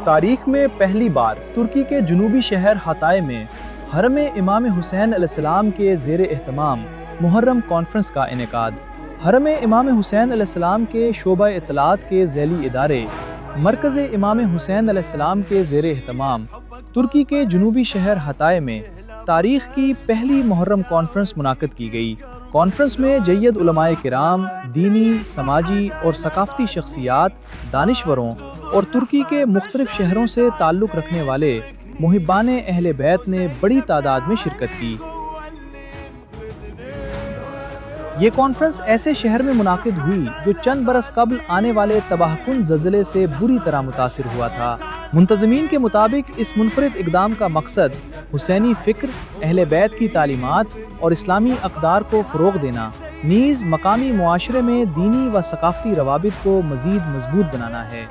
تاریخ میں پہلی بار ترکی کے جنوبی شہر ہتائے میں حرم امام حسین علیہ السلام کے زیر اہتمام محرم کانفرنس کا انعقاد۔ حرم امام حسین علیہ السلام کے شعبہ اطلاعات کے ذیلی ادارے مرکز امام حسین علیہ السلام کے زیر اہتمام ترکی کے جنوبی شہر ہتائے میں تاریخ کی پہلی محرم کانفرنس منعقد کی گئی۔ کانفرنس میں جید علماء کرام، دینی، سماجی اور ثقافتی شخصیات، دانشوروں اور ترکی کے مختلف شہروں سے تعلق رکھنے والے محبان اہل بیت نے بڑی تعداد میں شرکت کی۔ یہ کانفرنس ایسے شہر میں منعقد ہوئی جو چند برس قبل آنے والے تباہ کن زلزلے سے بری طرح متاثر ہوا تھا۔ منتظمین کے مطابق اس منفرد اقدام کا مقصد حسینی فکر، اہل بیت کی تعلیمات اور اسلامی اقدار کو فروغ دینا، نیز مقامی معاشرے میں دینی و ثقافتی روابط کو مزید مضبوط بنانا ہے۔